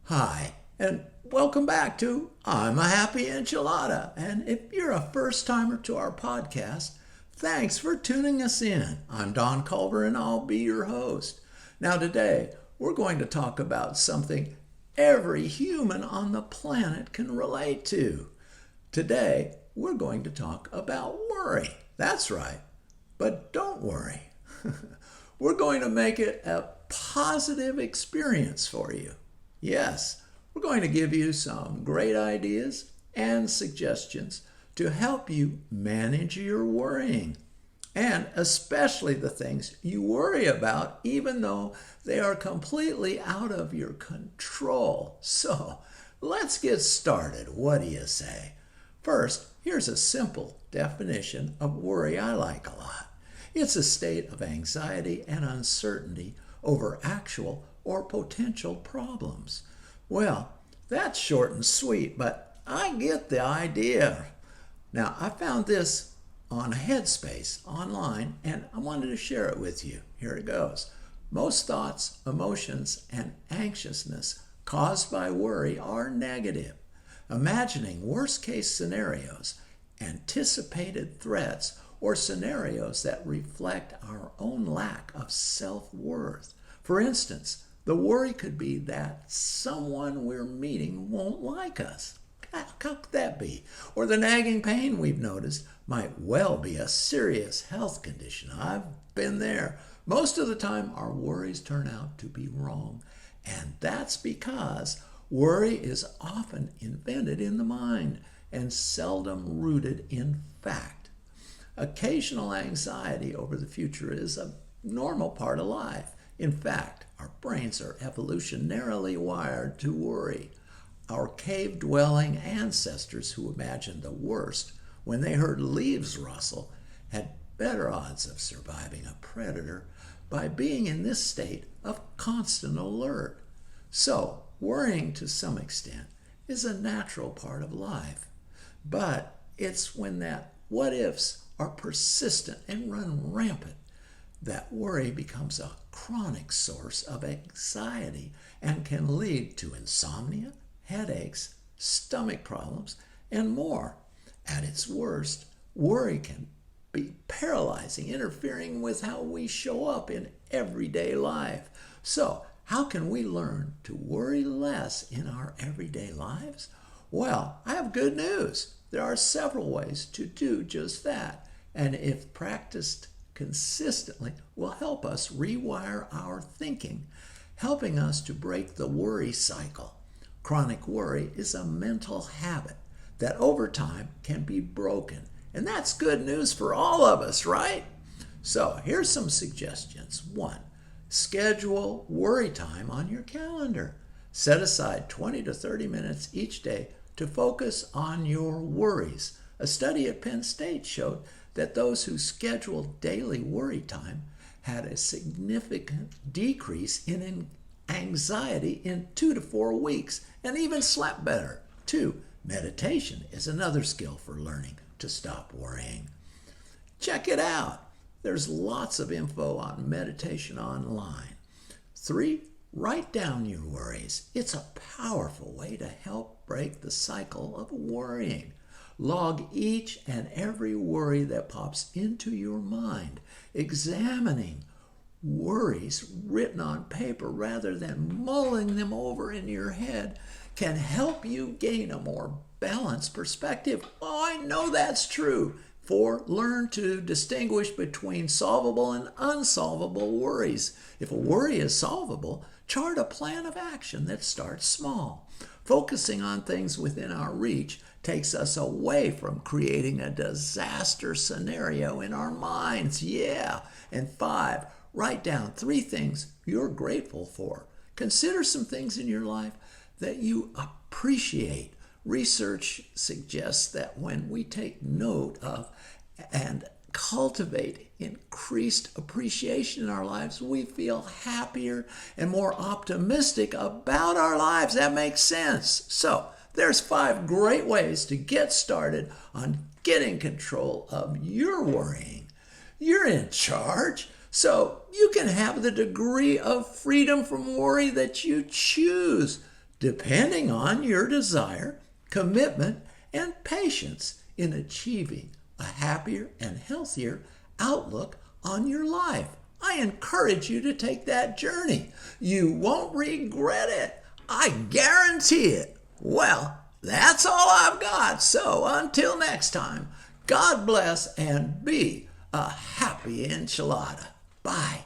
Hi, and welcome back to I'm a Happy Enchilada. And if you're a first timer to our podcast, thanks for tuning us in. I'm Don Culver and I'll be your host. Now, today we're going to talk about something every human on the planet can relate to. Today, we're going to talk about worry. That's right, but don't worry. We're going to make it a positive experience for you. Yes, we're going to give you some great ideas and suggestions to help you manage your worrying, and especially the things you worry about, even though they are completely out of your control. So let's get started. What do you say? First, here's a simple definition of worry I like a lot. It's a state of anxiety and uncertainty over actual or potential problems. Well, that's short and sweet, but I get the idea. Now, I found this on Headspace online, and I wanted to share it with you. Here it goes. Most thoughts, emotions, and anxiousness caused by worry are negative. Imagining worst-case scenarios, anticipated threats, or scenarios that reflect our own lack of self-worth. For instance, the worry could be that someone we're meeting won't like us. How could that be? Or the nagging pain we've noticed might well be a serious health condition. I've been there. Most of the time, our worries turn out to be wrong. And that's because worry is often invented in the mind and seldom rooted in fact. Occasional anxiety over the future is a normal part of life. In fact, our brains are evolutionarily wired to worry. Our cave-dwelling ancestors who imagined the worst when they heard leaves rustle had better odds of surviving a predator by being in this state of constant alert. So, worrying to some extent is a natural part of life. But it's when that what-ifs are persistent and run rampant that worry becomes a chronic source of anxiety and can lead to insomnia, headaches, stomach problems, and more. At its worst, worry can be paralyzing, interfering with how we show up in everyday life. So, how can we learn to worry less in our everyday lives? Well, I have good news. There are several ways to do just that, and if practiced consistently, will help us rewire our thinking, helping us to break the worry cycle. Chronic worry is a mental habit that over time can be broken, and that's good news for all of us, right? So here's some suggestions. 1. Schedule worry time on your calendar. Set aside 20 to 30 minutes each day to focus on your worries. A study at Penn State showed that those who scheduled daily worry time had a significant decrease in anxiety in 2 to 4 weeks and even slept better. 2. Meditation is another skill for learning to stop worrying. Check it out. There's lots of info on meditation online. 3. Write down your worries. It's a powerful way to help break the cycle of worrying. Log each and every worry that pops into your mind. Examining worries written on paper rather than mulling them over in your head can help you gain a more balanced perspective. Oh, I know that's true. 4. Learn to distinguish between solvable and unsolvable worries. If a worry is solvable, chart a plan of action that starts small. Focusing on things within our reach takes us away from creating a disaster scenario in our minds. Yeah. And 5, write down 3 things you're grateful for. Consider some things in your life that you appreciate. Research suggests that when we take note of and cultivate increased appreciation in our lives, we feel happier and more optimistic about our lives. That makes sense. So, there's 5 great ways to get started on getting control of your worrying. You're in charge, so you can have the degree of freedom from worry that you choose. depending on your desire, commitment, and patience in achieving a happier and healthier outlook on your life. I encourage you to take that journey. You won't regret it. I guarantee it. Well, that's all I've got. So until next time, God bless and be a happy enchilada. Bye.